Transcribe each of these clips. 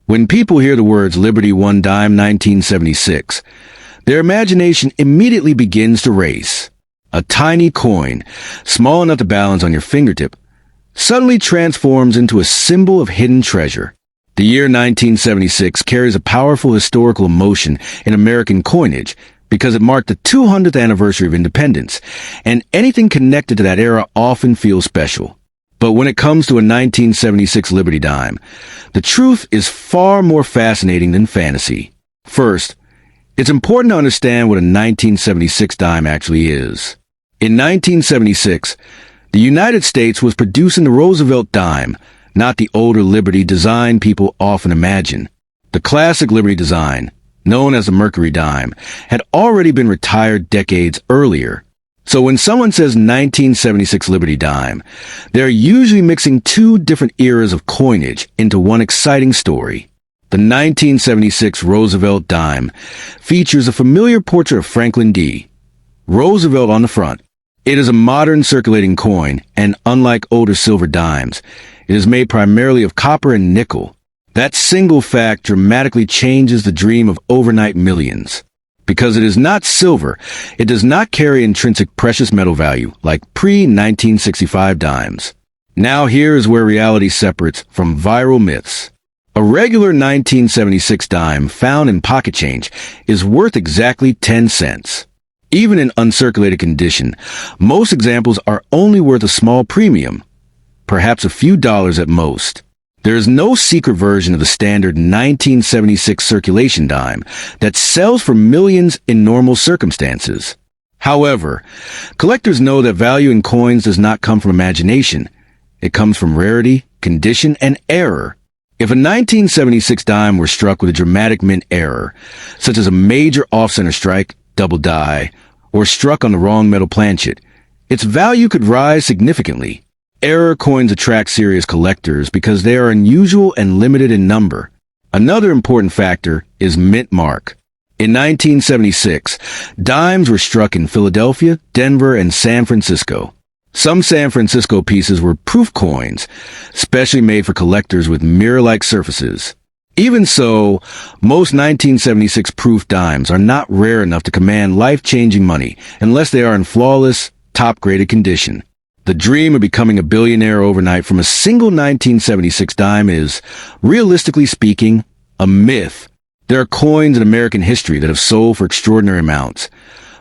When people hear the words Liberty One Dime 1976, their imagination immediately begins to race. A tiny coin, small enough to balance on your fingertip, suddenly transforms into a symbol of hidden treasure. The year 1976 carries a powerful historical emotion in American coinage because it marked the 200th anniversary of independence, and anything connected to that era often feels special. But when it comes to a 1976 Liberty dime, the truth is far more fascinating than fantasy. First, it's important to understand what a 1976 dime actually is. In 1976, the United States was producing the Roosevelt dime, not the older Liberty design people often imagine. The classic Liberty design, known as the Mercury dime, had already been retired decades earlier. So when someone says 1976 Liberty dime, they're usually mixing two different eras of coinage into one exciting story. The 1976 Roosevelt dime features a familiar portrait of Franklin D. Roosevelt on the front. It is a modern circulating coin, and unlike older silver dimes, it is made primarily of copper and nickel. That single fact dramatically changes the dream of overnight millions. Because it is not silver, it does not carry intrinsic precious metal value like pre-1965 dimes. Now here is where reality separates from viral myths. A regular 1976 dime found in pocket change is worth exactly 10 cents. Even in uncirculated condition, most examples are only worth a small premium, perhaps a few dollars at most. There is no secret version of the standard 1976 circulation dime that sells for millions in normal circumstances. However, collectors know that value in coins does not come from imagination. It comes from rarity, condition, and error. If a 1976 dime were struck with a dramatic mint error, such as a major off-center strike, double die, or struck on the wrong metal planchet, its value could rise significantly. Error coins attract serious collectors because they are unusual and limited in number. Another important factor is mint mark. In 1976, dimes were struck in Philadelphia, Denver, and San Francisco. Some San Francisco pieces were proof coins, specially made for collectors with mirror-like surfaces. Even so, most 1976 proof dimes are not rare enough to command life-changing money unless they are in flawless, top-graded condition. The dream of becoming a billionaire overnight from a single 1976 dime is, realistically speaking, a myth. There are coins in American history that have sold for extraordinary amounts,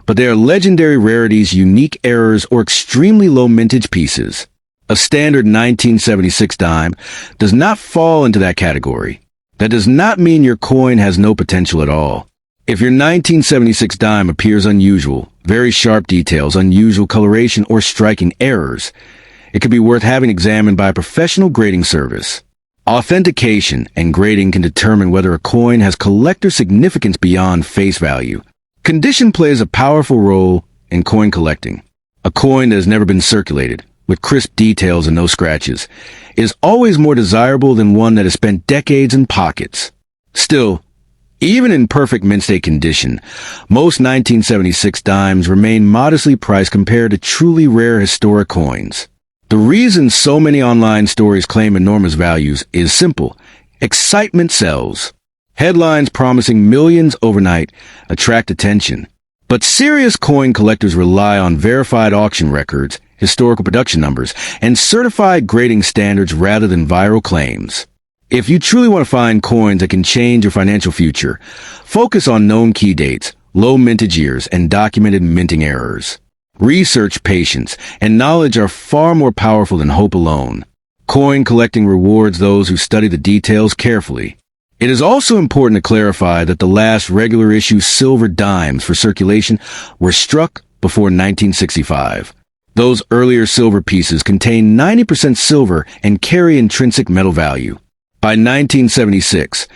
but they are legendary rarities, unique errors, or extremely low mintage pieces. A standard 1976 dime does not fall into that category. That does not mean your coin has no potential at all. If your 1976 dime appears unusual, very sharp details, unusual coloration, or striking errors, it could be worth having examined by a professional grading service. Authentication and grading can determine whether a coin has collector significance beyond face value. Condition plays a powerful role in coin collecting. A coin that has never been circulated, with crisp details and no scratches, is always more desirable than one that has spent decades in pockets. Still, even in perfect mint state condition, most 1976 dimes remain modestly priced compared to truly rare historic coins. The reason so many online stories claim enormous values is simple. Excitement sells. Headlines promising millions overnight attract attention. But serious coin collectors rely on verified auction records, historical production numbers, and certified grading standards rather than viral claims. If you truly want to find coins that can change your financial future, focus on known key dates, low mintage years, and documented minting errors. Research, patience, and knowledge are far more powerful than hope alone. Coin collecting rewards those who study the details carefully. It is also important to clarify that the last regular issue silver dimes for circulation were struck before 1965. Those earlier silver pieces contain 90% silver and carry intrinsic metal value. By 1976,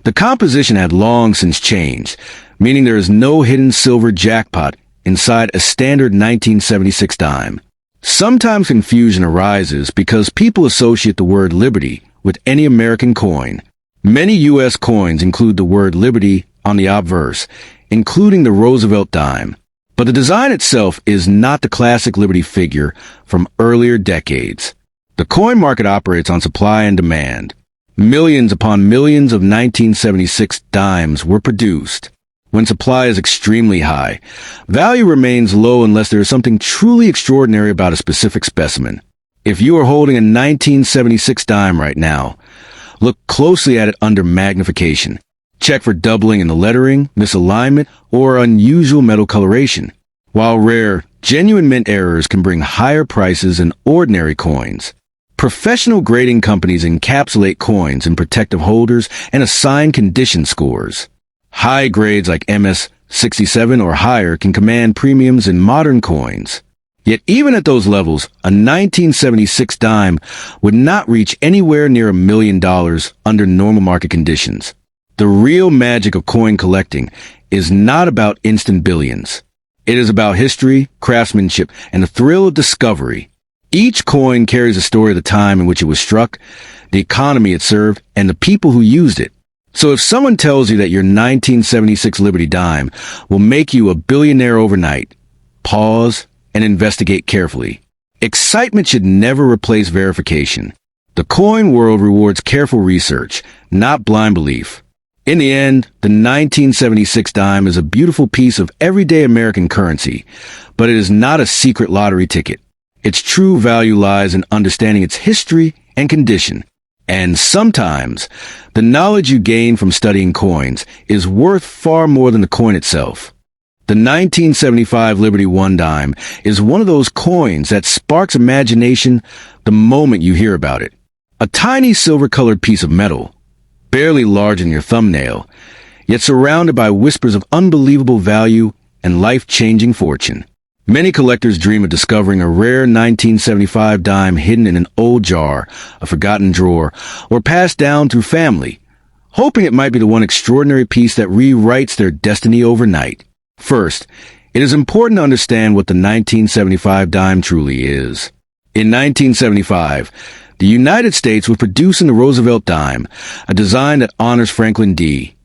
the composition had long since changed, meaning there is no hidden silver jackpot inside a standard 1976 dime. Sometimes confusion arises because people associate the word Liberty with any American coin. Many U.S. coins include the word Liberty on the obverse, including the Roosevelt dime. But the design itself is not the classic Liberty figure from earlier decades. The coin market operates on supply and demand. Millions upon millions of 1976 dimes were produced. When supply is extremely high, value remains low unless there is something truly extraordinary about a specific specimen. If you are holding a 1976 dime right now, look closely at it under magnification. Check for doubling in the lettering, misalignment, or unusual metal coloration. While rare, genuine mint errors can bring higher prices than ordinary coins. Professional grading companies encapsulate coins in protective holders and assign condition scores. High grades like MS-67 or higher can command premiums in modern coins. Yet even at those levels, a 1976 dime would not reach anywhere near $1 million under normal market conditions. The real magic of coin collecting is not about instant billions. It is about history, craftsmanship, and the thrill of discovery. Each coin carries a story of the time in which it was struck, the economy it served, and the people who used it. So if someone tells you that your 1976 Liberty dime will make you a billionaire overnight, pause and investigate carefully. Excitement should never replace verification. The coin world rewards careful research, not blind belief. In the end, the 1976 dime is a beautiful piece of everyday American currency, but it is not a secret lottery ticket. Its true value lies in understanding its history and condition. And sometimes, the knowledge you gain from studying coins is worth far more than the coin itself. The 1975 Liberty One dime is one of those coins that sparks imagination the moment you hear about it. A tiny silver-colored piece of metal, barely larger than your thumbnail, yet surrounded by whispers of unbelievable value and life-changing fortune. Many collectors dream of discovering a rare 1975 dime hidden in an old jar, a forgotten drawer, or passed down through family, hoping it might be the one extraordinary piece that rewrites their destiny overnight. First, it is important to understand what the 1975 dime truly is. In 1975, the United States was producing the Roosevelt dime, a design that honors Franklin D.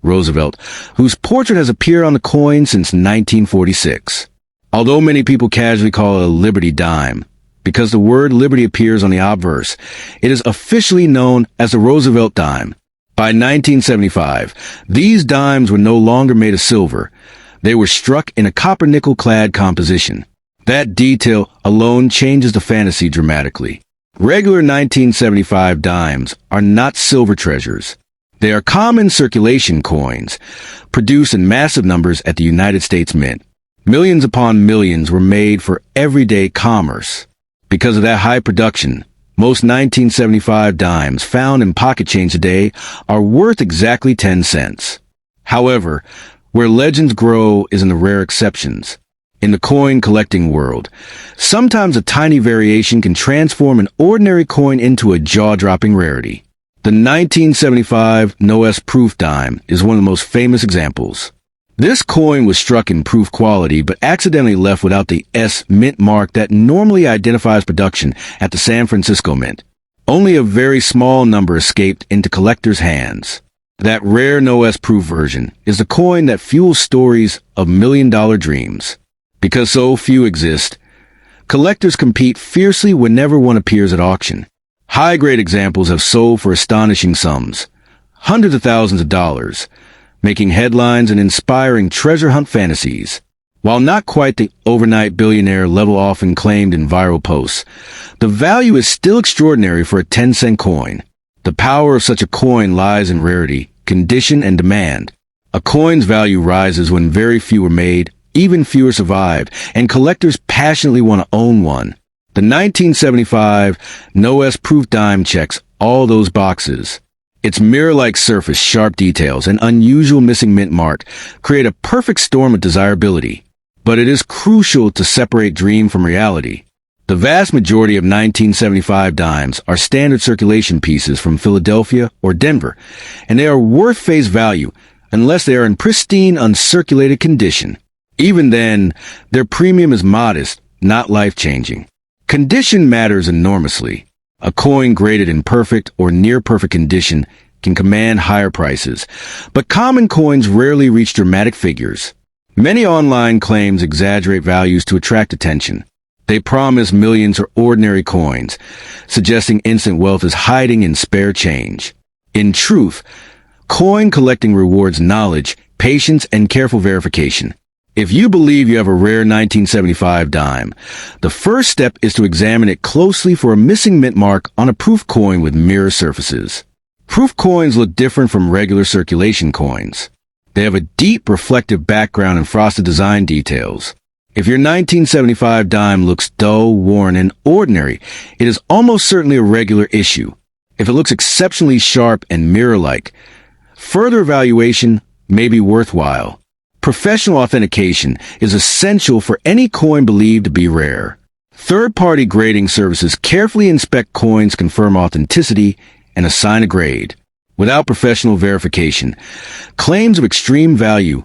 Roosevelt, whose portrait has appeared on the coin since 1946. Although many people casually call it a Liberty dime, because the word Liberty appears on the obverse, it is officially known as the Roosevelt dime. By 1975, these dimes were no longer made of silver. They were struck in a copper-nickel clad composition. That detail alone changes the fantasy dramatically. Regular 1975 dimes are not silver treasures. They are common circulation coins, produced in massive numbers at the United States Mint. Millions upon millions were made for everyday commerce. Because of that high production, most 1975 dimes found in pocket change today are worth exactly 10 cents. However, where legends grow is in the rare exceptions. In the coin collecting world, sometimes a tiny variation can transform an ordinary coin into a jaw-dropping rarity. The 1975 No S proof dime is one of the most famous examples. This coin was struck in proof quality but accidentally left without the S mint mark that normally identifies production at the San Francisco Mint. Only a very small number escaped into collectors' hands. That rare No S proof version is the coin that fuels stories of million-dollar dreams. Because so few exist, collectors compete fiercely whenever one appears at auction. High-grade examples have sold for astonishing sums, hundreds of thousands of dollars, making headlines and inspiring treasure hunt fantasies. While not quite the overnight billionaire level often claimed in viral posts, the value is still extraordinary for a 10-cent coin. The power of such a coin lies in rarity, condition, and demand. A coin's value rises when very few are made, even fewer survive, and collectors passionately want to own one. The 1975 No S proof dime checks all those boxes. Its mirror-like surface, sharp details, and unusual missing mint mark create a perfect storm of desirability. But it is crucial to separate dream from reality. The vast majority of 1975 dimes are standard circulation pieces from Philadelphia or Denver, and they are worth face value unless they are in pristine, uncirculated condition. Even then, their premium is modest, not life-changing. Condition matters enormously. A coin graded in perfect or near-perfect condition can command higher prices, but common coins rarely reach dramatic figures. Many online claims exaggerate values to attract attention. They promise millions are ordinary coins, suggesting instant wealth is hiding in spare change. In truth, coin collecting rewards knowledge, patience, and careful verification. If you believe you have a rare 1975 dime, the first step is to examine it closely for a missing mint mark on a proof coin with mirror surfaces. Proof coins look different from regular circulation coins. They have a deep reflective background and frosted design details. If your 1975 dime looks dull, worn, and ordinary, it is almost certainly a regular issue. If it looks exceptionally sharp and mirror-like, further evaluation may be worthwhile. Professional authentication is essential for any coin believed to be rare. Third-party grading services carefully inspect coins, confirm authenticity, and assign a grade. Without professional verification, claims of extreme value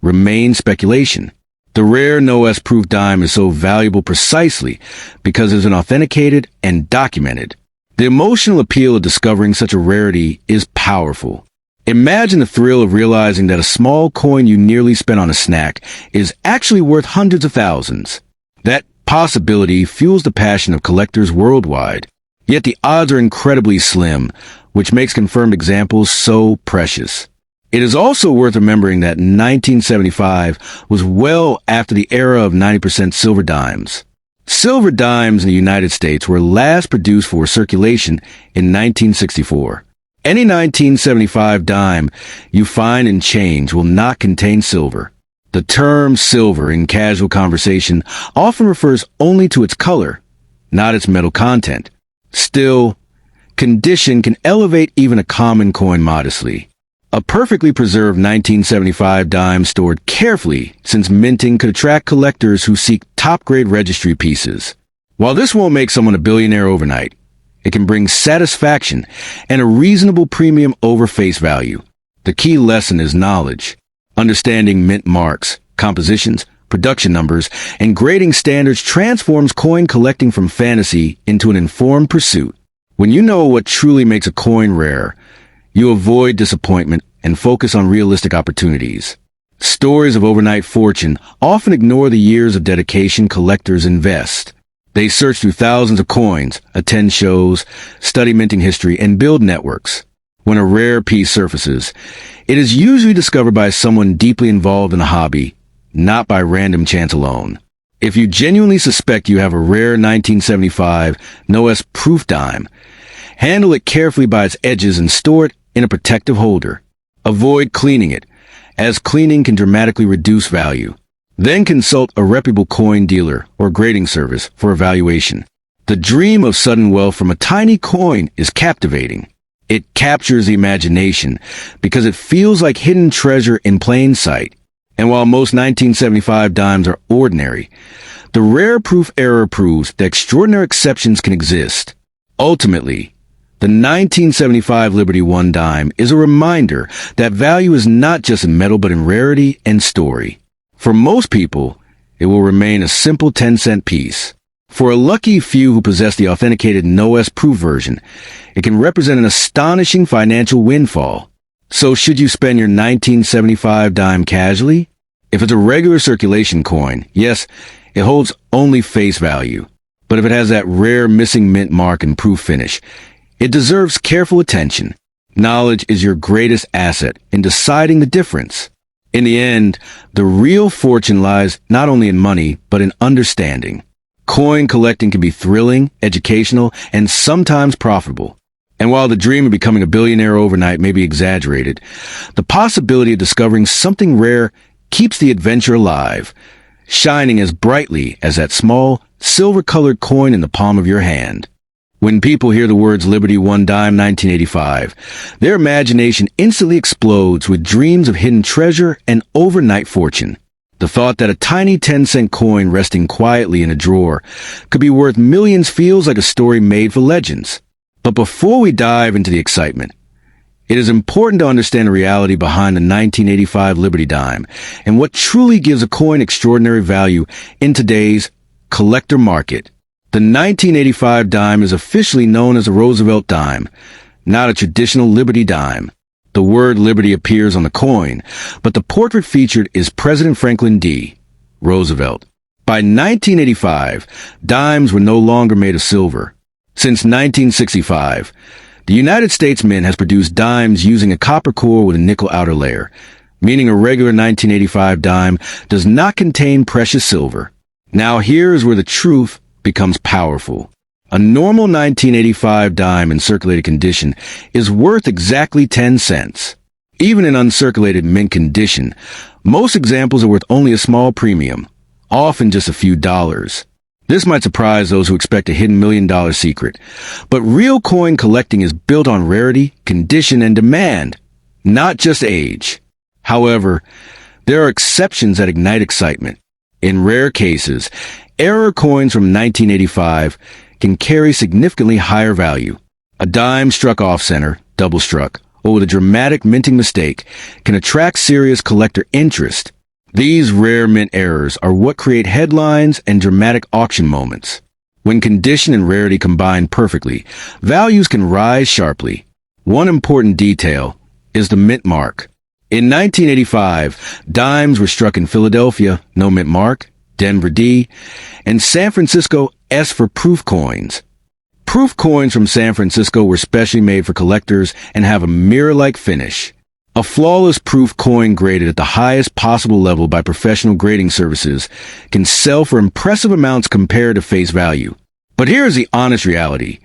remain speculation. The rare no-S-proof dime is so valuable precisely because it is authenticated and documented. The emotional appeal of discovering such a rarity is powerful. Imagine the thrill of realizing that a small coin you nearly spent on a snack is actually worth hundreds of thousands. That possibility fuels the passion of collectors worldwide. Yet the odds are incredibly slim, which makes confirmed examples so precious. It is also worth remembering that 1975 was well after the era of 90% silver dimes. Silver dimes in the United States were last produced for circulation in 1964. Any 1975 dime you find in change will not contain silver. The term silver in casual conversation often refers only to its color, not its metal content. Still, condition can elevate even a common coin modestly. A perfectly preserved 1975 dime stored carefully since minting could attract collectors who seek top-grade registry pieces. While this won't make someone a billionaire overnight, it can bring satisfaction and a reasonable premium over face value. The key lesson is knowledge. Understanding mint marks, compositions, production numbers, and grading standards transforms coin collecting from fantasy into an informed pursuit. When you know what truly makes a coin rare, you avoid disappointment and focus on realistic opportunities. Stories of overnight fortune often ignore the years of dedication collectors invest. They search through thousands of coins, attend shows, study minting history, and build networks. When a rare piece surfaces, it is usually discovered by someone deeply involved in the hobby, not by random chance alone. If you genuinely suspect you have a rare 1975 no-S proof dime, handle it carefully by its edges and store it in a protective holder. Avoid cleaning it, as cleaning can dramatically reduce value. Then consult a reputable coin dealer or grading service for evaluation. The dream of sudden wealth from a tiny coin is captivating. It captures the imagination because it feels like hidden treasure in plain sight. And while most 1975 dimes are ordinary, the rare proof error proves that extraordinary exceptions can exist. Ultimately, the 1975 Liberty One dime is a reminder that value is not just in metal but in rarity and story. For most people, it will remain a simple 10-cent piece. For a lucky few who possess the authenticated no-S proof version, it can represent an astonishing financial windfall. So should you spend your 1975 dime casually? If it's a regular circulation coin, yes, it holds only face value. But if it has that rare missing mint mark and proof finish, it deserves careful attention. Knowledge is your greatest asset in deciding the difference. In the end, the real fortune lies not only in money, but in understanding. Coin collecting can be thrilling, educational, and sometimes profitable. And while the dream of becoming a billionaire overnight may be exaggerated, the possibility of discovering something rare keeps the adventure alive, shining as brightly as that small, silver-colored coin in the palm of your hand. When people hear the words Liberty One Dime 1985, their imagination instantly explodes with dreams of hidden treasure and overnight fortune. The thought that a tiny 10-cent coin resting quietly in a drawer could be worth millions feels like a story made for legends. But before we dive into the excitement, it is important to understand the reality behind the 1985 Liberty Dime and what truly gives a coin extraordinary value in today's collector market. The 1985 dime is officially known as a Roosevelt dime, not a traditional Liberty dime. The word Liberty appears on the coin, but the portrait featured is President Franklin D. Roosevelt. By 1985, dimes were no longer made of silver. Since 1965, the United States Mint has produced dimes using a copper core with a nickel outer layer, meaning a regular 1985 dime does not contain precious silver. Now here's where the truth becomes powerful. A normal 1985 dime in circulated condition is worth exactly 10 cents. Even in uncirculated mint condition, most examples are worth only a small premium, often just a few dollars. This might surprise those who expect a hidden $1 million secret, but real coin collecting is built on rarity, condition, and demand, not just age. However, there are exceptions that ignite excitement. In rare cases, error coins from 1985 can carry significantly higher value. A dime struck off-center, double struck, or with a dramatic minting mistake can attract serious collector interest. These rare mint errors are what create headlines and dramatic auction moments. When condition and rarity combine perfectly, values can rise sharply. One important detail is the mint mark. In 1985, dimes were struck in Philadelphia, no mint mark, Denver D, and San Francisco S for proof coins. Proof coins from San Francisco were specially made for collectors and have a mirror-like finish. A flawless proof coin graded at the highest possible level by professional grading services can sell for impressive amounts compared to face value. But here's the honest reality.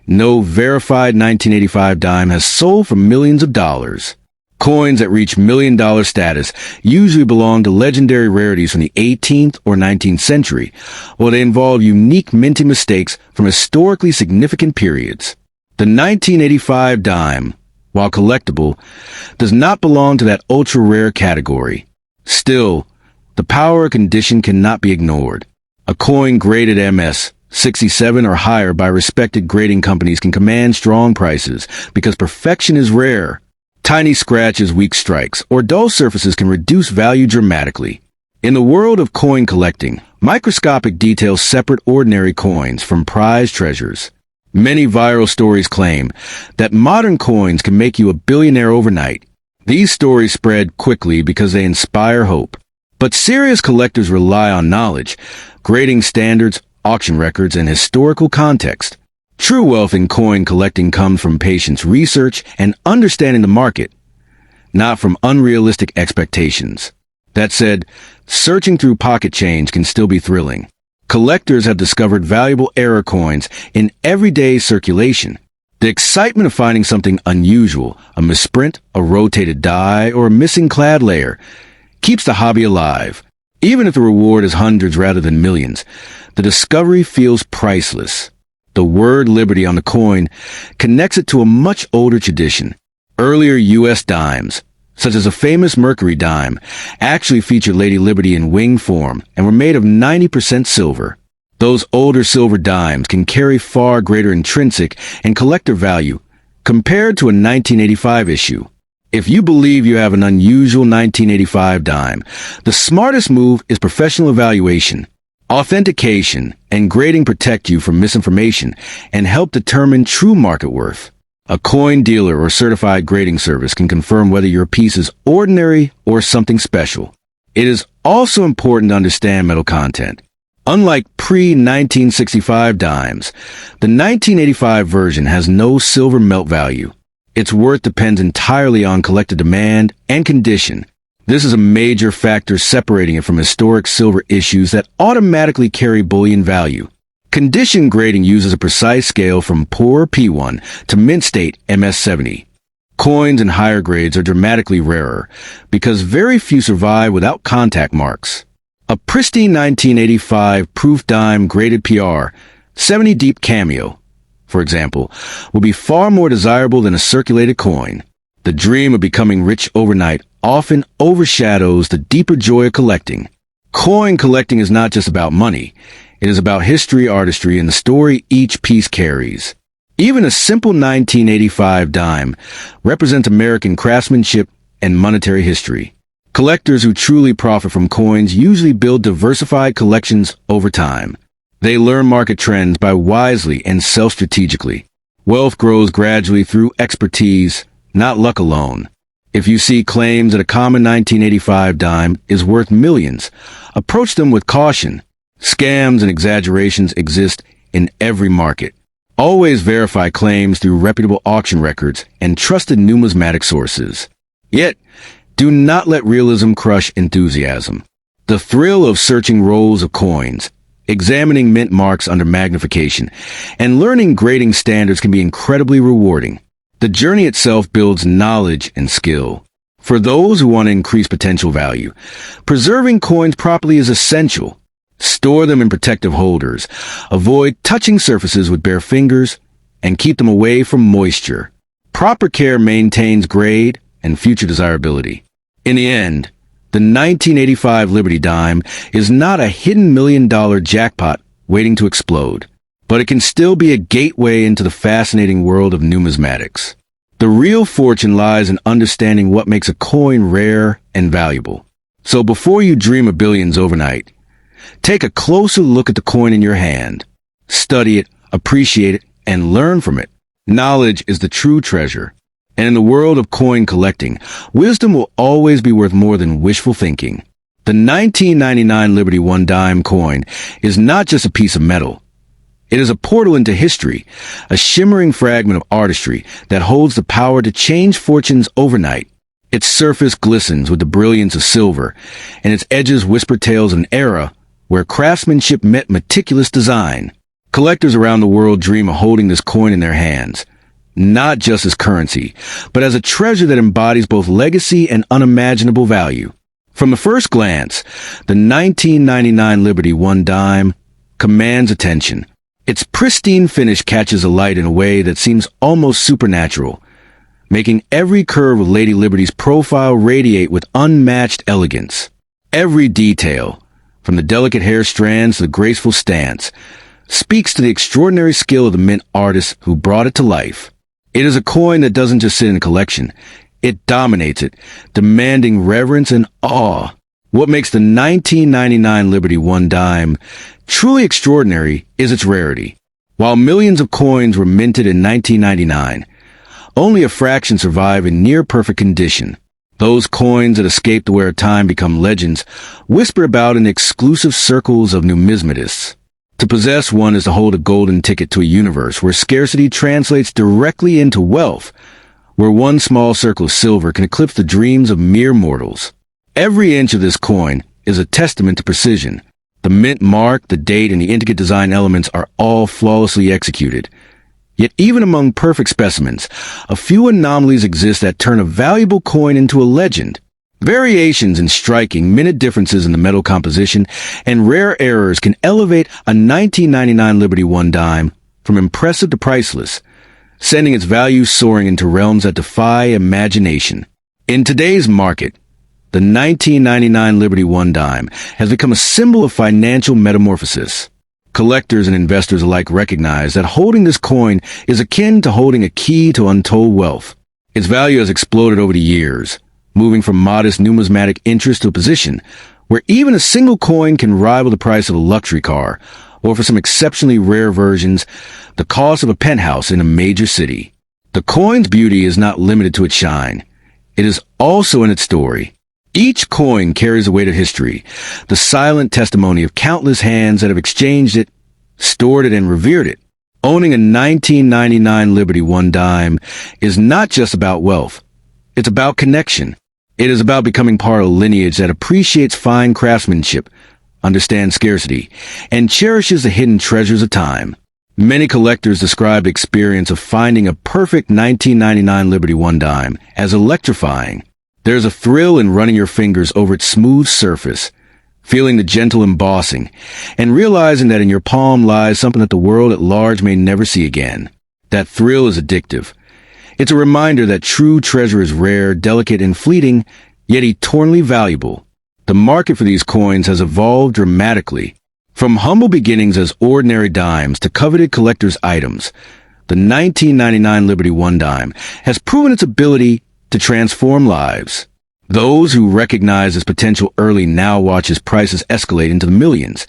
No verified 1985 dime has sold for millions of dollars. Coins that reach $1 million status usually belong to legendary rarities from the 18th or 19th century, while they involve unique minting mistakes from historically significant periods. The 1985 dime, while collectible, does not belong to that ultra-rare category. Still, the power of condition cannot be ignored. A coin graded MS 67 or higher by respected grading companies can command strong prices because perfection is rare. Tiny scratches, weak strikes, or dull surfaces can reduce value dramatically. In the world of coin collecting, microscopic details separate ordinary coins from prized treasures. Many viral stories claim that modern coins can make you a billionaire overnight. These stories spread quickly because they inspire hope. But serious collectors rely on knowledge, grading standards, auction records, and historical context. True wealth in coin collecting comes from patience, research, and understanding the market, not from unrealistic expectations. That said, searching through pocket change can still be thrilling. Collectors have discovered valuable error coins in everyday circulation. The excitement of finding something unusual, a misprint, a rotated die, or a missing clad layer, keeps the hobby alive. Even if the reward is hundreds rather than millions, the discovery feels priceless. The word liberty on the coin connects it to a much older tradition. Earlier U.S. dimes, such as a famous Mercury dime, actually featured Lady Liberty in wing form and were made of 90% silver. Those older silver dimes can carry far greater intrinsic and collector value compared to a 1985 issue. If you believe you have an unusual 1985 dime, the smartest move is professional evaluation. Authentication and grading protect you from misinformation and help determine true market worth. A coin dealer or certified grading service can confirm whether your piece is ordinary or something special. It is also important to understand metal content. Unlike pre-1965 dimes, the 1985 version has no silver melt value. Its worth depends entirely on collector demand and condition. This is a major factor separating it from historic silver issues that automatically carry bullion value. Condition grading uses a precise scale from poor P1 to mint state MS70. Coins in higher grades are dramatically rarer because very few survive without contact marks. A pristine 1985 proof dime graded PR, 70 deep cameo, for example, will be far more desirable than a circulated coin. The dream of becoming rich overnight often overshadows the deeper joy of collecting. Coin collecting is not just about money. It is about history, artistry, and the story each piece carries. Even a simple 1985 dime represents American craftsmanship and monetary history. Collectors who truly profit from coins usually build diversified collections over time. They learn market trends by wisely and self-strategically. Wealth grows gradually through expertise, not luck alone. If you see claims that a common 1985 dime is worth millions, approach them with caution. Scams and exaggerations exist in every market. Always verify claims through reputable auction records and trusted numismatic sources. Yet, do not let realism crush enthusiasm. The thrill of searching rolls of coins, examining mint marks under magnification, and learning grading standards can be incredibly rewarding. The journey itself builds knowledge and skill. For those who want to increase potential value, preserving coins properly is essential. Store them in protective holders. Avoid touching surfaces with bare fingers and keep them away from moisture. Proper care maintains grade and future desirability. In the end, the 1985 Liberty Dime is not a hidden million-dollar jackpot waiting to explode, but it can still be a gateway into the fascinating world of numismatics. The real fortune lies in understanding what makes a coin rare and valuable. So before you dream of billions overnight, take a closer look at the coin in your hand. Study it, appreciate it, and learn from it. Knowledge is the true treasure. And in the world of coin collecting, wisdom will always be worth more than wishful thinking. The 1999 Liberty One Dime coin is not just a piece of metal. It is a portal into history, a shimmering fragment of artistry that holds the power to change fortunes overnight. Its surface glistens with the brilliance of silver, and its edges whisper tales of an era where craftsmanship met meticulous design. Collectors around the world dream of holding this coin in their hands, not just as currency, but as a treasure that embodies both legacy and unimaginable value. From the first glance, the 1999 Liberty One Dime commands attention. Its pristine finish catches the light in a way that seems almost supernatural, making every curve of Lady Liberty's profile radiate with unmatched elegance. Every detail, from the delicate hair strands to the graceful stance, speaks to the extraordinary skill of the mint artist who brought it to life. It is a coin that doesn't just sit in a collection. It dominates it, demanding reverence and awe. What makes the 1999 Liberty One Dime truly extraordinary is its rarity. While millions of coins were minted in 1999, only a fraction survive in near-perfect condition. Those coins that escape the wear of time become legends, whispered about in exclusive circles of numismatists. To possess one is to hold a golden ticket to a universe where scarcity translates directly into wealth, where one small circle of silver can eclipse the dreams of mere mortals. Every inch of this coin is a testament to precision. The mint mark, the date, and the intricate design elements are all flawlessly executed. Yet even among perfect specimens, a few anomalies exist that turn a valuable coin into a legend. Variations in striking, minute differences in the metal composition, and rare errors can elevate a 1999 Liberty One Dime from impressive to priceless, sending its value soaring into realms that defy imagination. In today's market, the 1999 Liberty One Dime has become a symbol of financial metamorphosis. Collectors and investors alike recognize that holding this coin is akin to holding a key to untold wealth. Its value has exploded over the years, moving from modest numismatic interest to a position where even a single coin can rival the price of a luxury car, or for some exceptionally rare versions, the cost of a penthouse in a major city. The coin's beauty is not limited to its shine. It is also in its story. Each coin carries the weight of history, the silent testimony of countless hands that have exchanged it, stored it, and revered it. Owning a 1999 Liberty One Dime is not just about wealth. It's about connection. It is about becoming part of a lineage that appreciates fine craftsmanship, understands scarcity, and cherishes the hidden treasures of time. Many collectors describe the experience of finding a perfect 1999 Liberty One Dime as electrifying. There's a thrill in running your fingers over its smooth surface, feeling the gentle embossing, and realizing that in your palm lies something that the world at large may never see again. That thrill is addictive. It's a reminder that true treasure is rare, delicate, and fleeting, yet eternally valuable. The market for these coins has evolved dramatically. From humble beginnings as ordinary dimes to coveted collector's items, the 1999 Liberty One Dime has proven its ability to transform lives. Those who recognize its potential early now watch its prices escalate into the millions,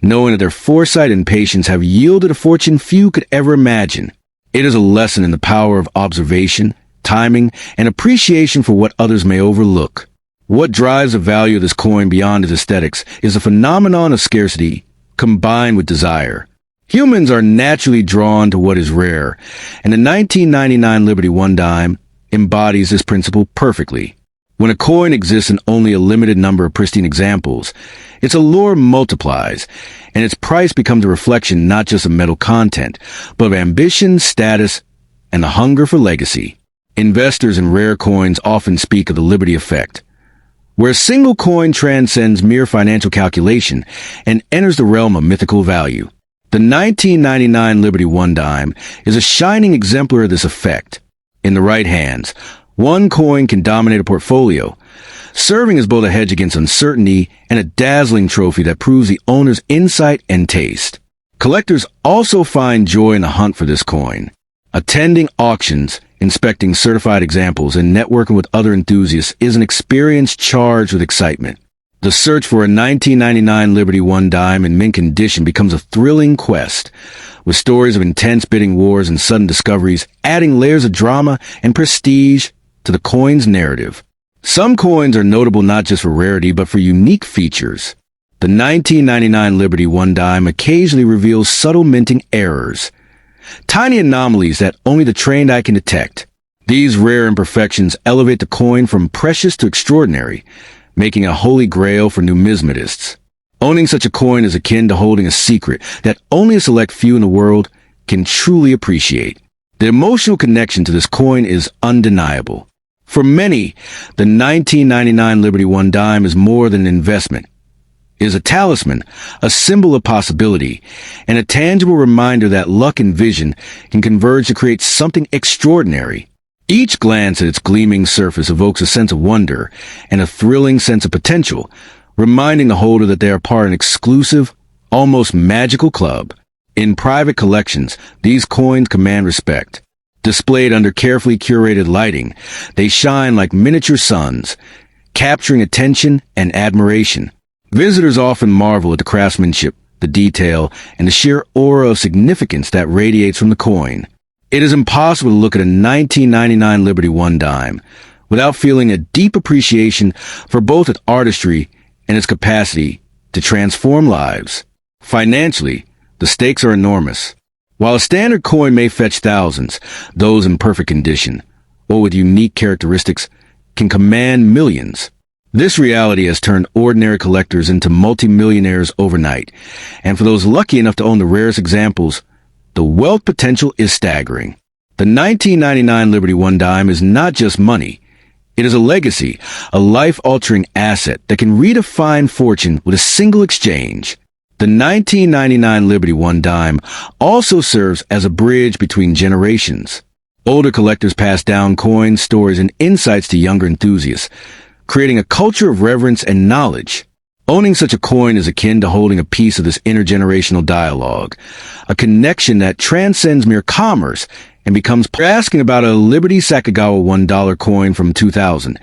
knowing that their foresight and patience have yielded a fortune few could ever imagine. It is a lesson in the power of observation, timing, and appreciation for what others may overlook. What drives the value of this coin beyond its aesthetics is the phenomenon of scarcity combined with desire. Humans are naturally drawn to what is rare, and the 1999 Liberty One dime embodies this principle perfectly. When a coin exists in only a limited number of pristine examples, its allure multiplies, and its price becomes a reflection not just of metal content, but of ambition, status, and the hunger for legacy. Investors in rare coins often speak of the Liberty effect, where a single coin transcends mere financial calculation and enters the realm of mythical value. The 1999 Liberty One dime is a shining exemplar of this effect. In the right hands, one coin can dominate a portfolio, serving as both a hedge against uncertainty and a dazzling trophy that proves the owner's insight and taste. Collectors also find joy in the hunt for this coin. Attending auctions, inspecting certified examples, and networking with other enthusiasts is an experience charged with excitement. The search for a 1999 Liberty One dime in mint condition becomes a thrilling quest, with stories of intense bidding wars and sudden discoveries adding layers of drama and prestige to the coin's narrative. Some coins are notable not just for rarity but for unique features. The 1999 Liberty One dime occasionally reveals subtle minting errors, tiny anomalies that only the trained eye can detect. These rare imperfections elevate the coin from precious to extraordinary, making a holy grail for numismatists. Owning such a coin is akin to holding a secret that only a select few in the world can truly appreciate. The emotional connection to this coin is undeniable. For many, the 1999 Liberty One dime is more than an investment. It is a talisman, a symbol of possibility, and a tangible reminder that luck and vision can converge to create something extraordinary. Each glance at its gleaming surface evokes a sense of wonder and a thrilling sense of potential, reminding the holder that they are part of an exclusive, almost magical club. In private collections, these coins command respect. Displayed under carefully curated lighting, they shine like miniature suns, capturing attention and admiration. Visitors often marvel at the craftsmanship, the detail, and the sheer aura of significance that radiates from the coin. It is impossible to look at a 1999 Liberty One dime without feeling a deep appreciation for both its artistry and its capacity to transform lives. Financially, the stakes are enormous. While a standard coin may fetch thousands, those in perfect condition, or with unique characteristics, can command millions. This reality has turned ordinary collectors into multimillionaires overnight, and for those lucky enough to own the rarest examples, the wealth potential is staggering. The 1999 Liberty One dime is not just money. It is a legacy, a life-altering asset that can redefine fortune with a single exchange. The 1999 Liberty One dime also serves as a bridge between generations. Older collectors pass down coins, stories, and insights to younger enthusiasts, creating a culture of reverence and knowledge. Owning such a coin is akin to holding a piece of this intergenerational dialogue, a connection that transcends mere commerce and becomes asking about a Liberty Sacagawea $1 coin from 2000.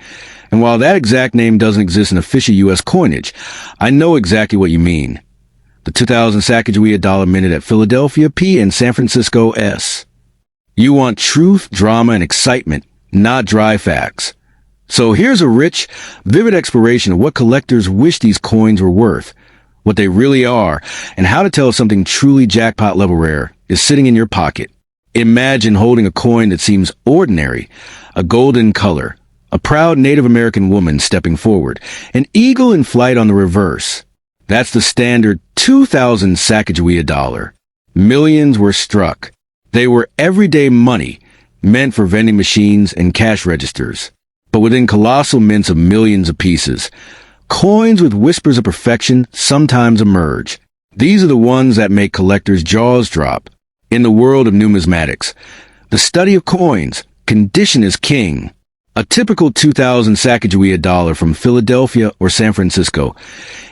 And while that exact name doesn't exist in official U.S. coinage, I know exactly what you mean. The 2000 Sacagawea dollar minted at Philadelphia P and San Francisco S. You want truth, drama, and excitement, not dry facts. So here's a rich, vivid exploration of what collectors wish these coins were worth, what they really are, and how to tell if something truly jackpot level rare is sitting in your pocket. Imagine holding a coin that seems ordinary, a golden color, a proud Native American woman stepping forward, an eagle in flight on the reverse. That's the standard 2000 Sacagawea dollar. Millions were struck. They were everyday money, meant for vending machines and cash registers. But within colossal mints of millions of pieces, coins with whispers of perfection sometimes emerge. These are the ones that make collectors' jaws drop. In the world of numismatics, the study of coins, condition is king. A typical 2000 Sacagawea dollar from Philadelphia or San Francisco,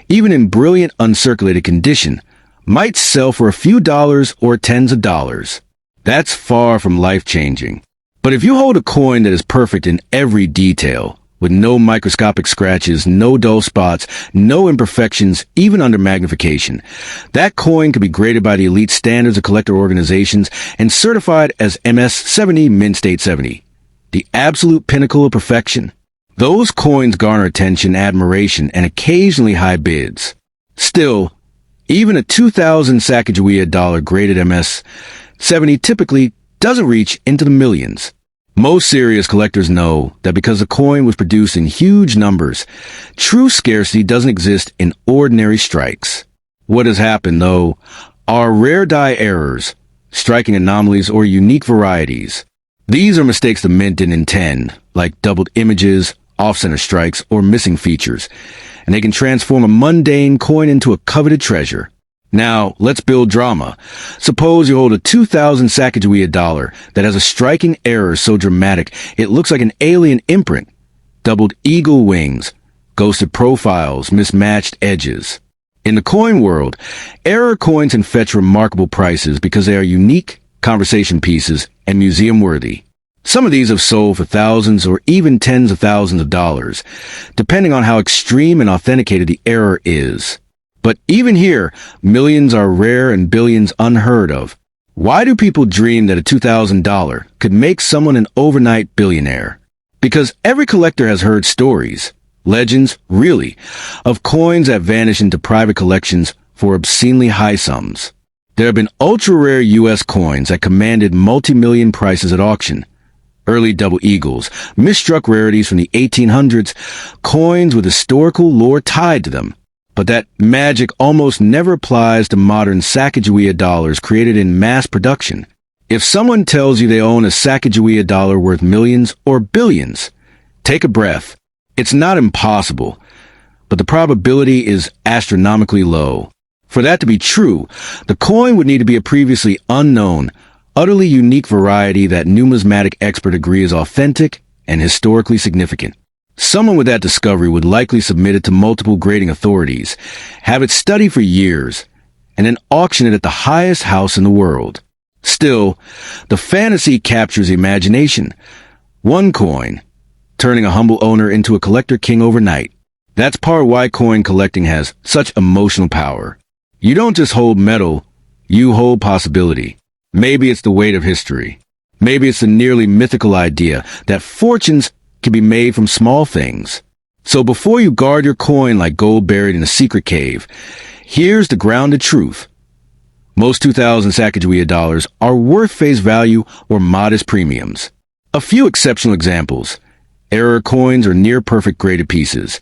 even in brilliant uncirculated condition, might sell for a few dollars or tens of dollars. That's far from life-changing. But if you hold a coin that is perfect in every detail, with no microscopic scratches, no dull spots, no imperfections, even under magnification, that coin could be graded by the elite standards of collector organizations and certified as MS-70 Mint State 70, the absolute pinnacle of perfection. Those coins garner attention, admiration, and occasionally high bids. Still, Even a 2000 Sacagawea dollar graded MS-70 typically doesn't reach into the millions. Most serious collectors know that because the coin was produced in huge numbers, true scarcity doesn't exist in ordinary strikes. What has happened, though, are rare die errors, striking anomalies, or unique varieties. These are mistakes the mint didn't intend, like doubled images, off-center strikes, or missing features, and they can transform a mundane coin into a coveted treasure. Now, let's build drama. Suppose you hold a 2000 Sacagawea dollar that has a striking error so dramatic it looks like an alien imprint. Doubled eagle wings, ghosted profiles, mismatched edges. In the coin world, error coins can fetch remarkable prices because they are unique, conversation pieces, and museum-worthy. Some of these have sold for thousands or even tens of thousands of dollars, depending on how extreme and authenticated the error is. But even here, millions are rare and billions unheard of. Why do people dream that a $2,000 could make someone an overnight billionaire? Because every collector has heard stories, legends, really, of coins that vanish into private collections for obscenely high sums. There have been ultra-rare U.S. coins that commanded multi-million prices at auction. Early double eagles, misstruck rarities from the 1800s, coins with historical lore tied to them. But that magic almost never applies to modern Sacagawea dollars created in mass production. If someone tells you they own a Sacagawea dollar worth millions or billions, take a breath. It's not impossible, but the probability is astronomically low. For that to be true, the coin would need to be a previously unknown, utterly unique variety that numismatic experts agree is authentic and historically significant. Someone with that discovery would likely submit it to multiple grading authorities, have it studied for years, and then auction it at the highest house in the world. Still, the fantasy captures the imagination. One coin, turning a humble owner into a collector king overnight. That's part of why coin collecting has such emotional power. You don't just hold metal, you hold possibility. Maybe it's the weight of history. Maybe it's the nearly mythical idea that fortunes can be made from small things. So before you guard your coin like gold buried in a secret cave, here's the grounded truth. Most 2000 Sacagawea dollars are worth face value or modest premiums. A few exceptional examples. Error coins or near-perfect graded pieces,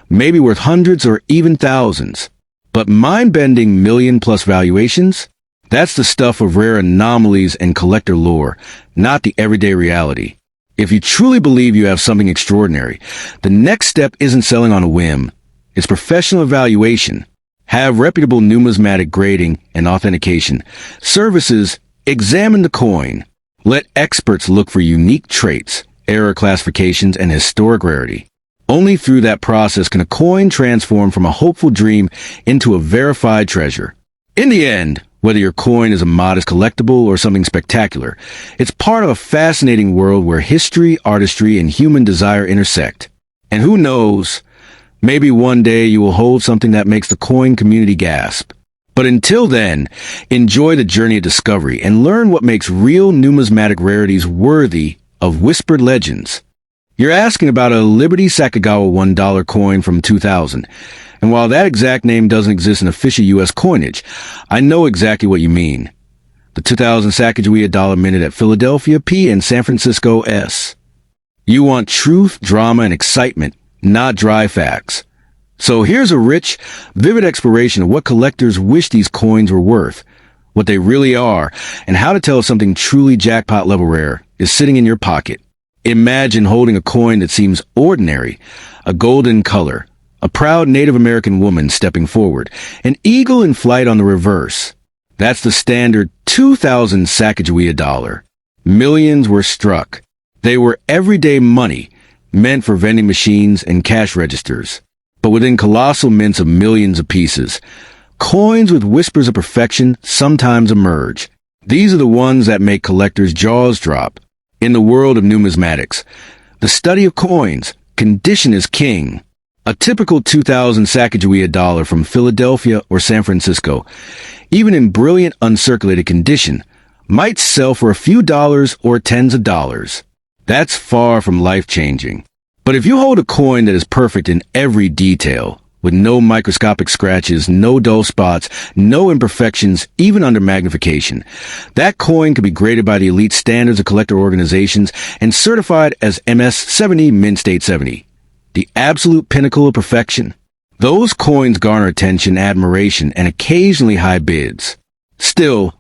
maybe worth hundreds or even thousands. But mind-bending million-plus valuations? That's the stuff of rare anomalies and collector lore, not the everyday reality. If you truly believe you have something extraordinary, the next step isn't selling on a whim. It's professional evaluation. Have reputable numismatic grading and authentication. Services, examine the coin. Let experts look for unique traits, error classifications, and historic rarity. Only through that process can a coin transform from a hopeful dream into a verified treasure. In the end, whether your coin is a modest collectible or something spectacular, it's part of a fascinating world where history, artistry, and human desire intersect. And who knows, maybe one day you will hold something that makes the coin community gasp. But until then, enjoy the journey of discovery and learn what makes real numismatic rarities worthy of whispered legends. You're asking about a Liberty Sacagawea $1 coin from 2000. And while that exact name doesn't exist in official U.S. coinage, I know exactly what you mean. The 2000 Sacagawea dollar minted at Philadelphia P and San Francisco S. You want truth, drama, and excitement, not dry facts. So here's a rich, vivid exploration of what collectors wish these coins were worth, what they really are, and how to tell if something truly jackpot-level rare is sitting in your pocket. Imagine holding a coin that seems ordinary, a golden color, a proud Native American woman stepping forward, an eagle in flight on the reverse. That's the standard 2000 Sacagawea dollar. Millions were struck. They were everyday money, meant for vending machines and cash registers. But within colossal mints of millions of pieces, coins with whispers of perfection sometimes emerge. These are the ones that make collectors' jaws drop. In the world of numismatics, the study of coins, condition is king. A typical 2000 Sacagawea dollar from Philadelphia or San Francisco, even in brilliant uncirculated condition, might sell for a few dollars or tens of dollars. That's far from life-changing. But if you hold a coin that is perfect in every detail, with no microscopic scratches, no dull spots, no imperfections, even under magnification. That coin could be graded by the elite standards of collector organizations and certified as MS-70 Mint State 70. The absolute pinnacle of perfection. Those coins garner attention, admiration, and occasionally high bids. Still,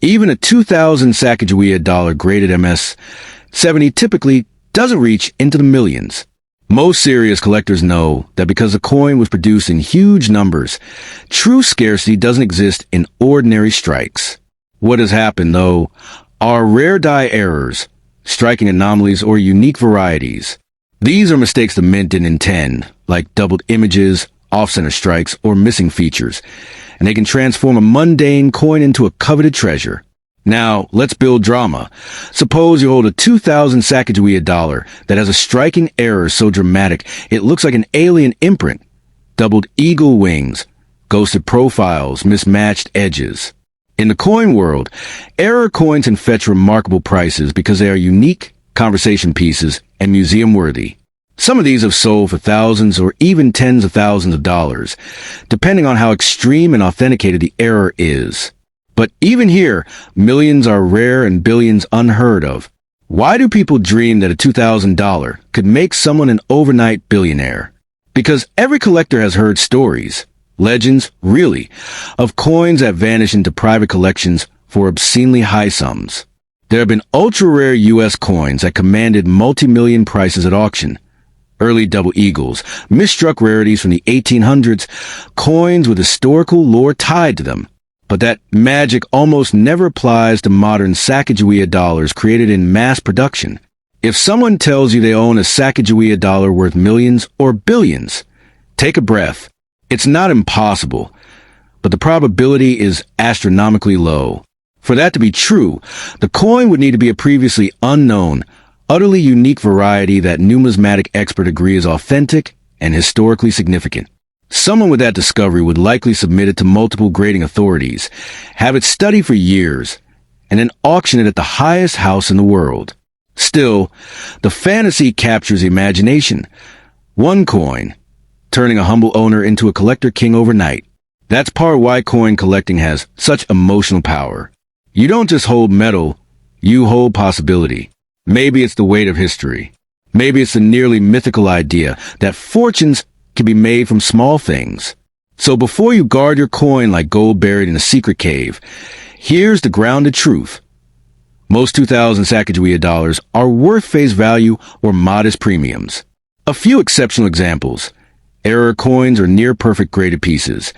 even a 2,000 Sacagawea dollar graded MS-70 typically doesn't reach into the millions. Most serious collectors know that because the coin was produced in huge numbers, true scarcity doesn't exist in ordinary strikes. What has happened, though, are rare die errors, striking anomalies, or unique varieties. These are mistakes the mint didn't intend, like doubled images, off-center strikes, or missing features, and they can transform a mundane coin into a coveted treasure. Now, let's build drama. Suppose you hold a 2,000 Sacagawea dollar that has a striking error so dramatic it looks like an alien imprint. Doubled eagle wings, ghosted profiles, mismatched edges. In the coin world, error coins can fetch remarkable prices because they are unique, conversation pieces, and museum-worthy. Some of these have sold for thousands or even tens of thousands of dollars, depending on how extreme and authenticated the error is. But even here, millions are rare and billions unheard of. Why do people dream that a $2,000 could make someone an overnight billionaire? Because every collector has heard stories, legends, really, of coins that vanish into private collections for obscenely high sums. There have been ultra-rare U.S. coins that commanded multi-million prices at auction. Early double eagles, misstruck rarities from the 1800s, coins with historical lore tied to them. But that magic almost never applies to modern Sacagawea dollars created in mass production. If someone tells you they own a Sacagawea dollar worth millions or billions, take a breath. It's not impossible, but the probability is astronomically low. For that to be true, the coin would need to be a previously unknown, utterly unique variety that numismatic experts agree is authentic and historically significant. Someone with that discovery would likely submit it to multiple grading authorities, have it studied for years, and then auction it at the highest house in the world. Still, the fantasy captures the imagination. One coin, turning a humble owner into a collector king overnight. That's part of why coin collecting has such emotional power. You don't just hold metal, you hold possibility. Maybe it's the weight of history. Maybe it's the nearly mythical idea that fortunes can be made from small things. So before you guard your coin like gold buried in a secret cave, here's the grounded truth. Most 2,000 Sacagawea dollars are worth face value or modest premiums. A few exceptional examples. Error coins or near-perfect graded pieces,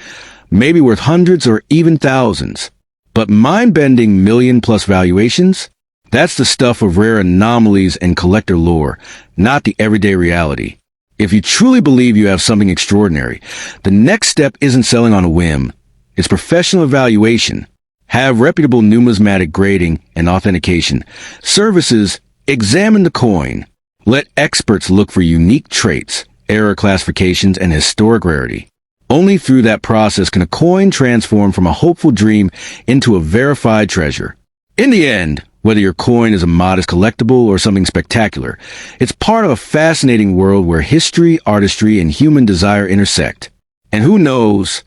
maybe worth hundreds or even thousands. But mind-bending million-plus valuations? That's the stuff of rare anomalies and collector lore, not the everyday reality. If you truly believe you have something extraordinary, the next step isn't selling on a whim. It's professional evaluation. Have reputable numismatic grading and authentication. Services, examine the coin. Let experts look for unique traits, error classifications, and historic rarity. Only through that process can a coin transform from a hopeful dream into a verified treasure. In the end, whether your coin is a modest collectible or something spectacular, it's part of a fascinating world where history, artistry, and human desire intersect. And who knows,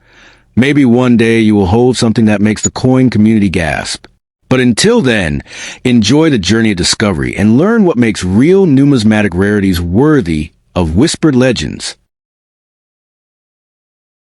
maybe one day you will hold something that makes the coin community gasp. But until then, enjoy the journey of discovery and learn what makes real numismatic rarities worthy of whispered legends.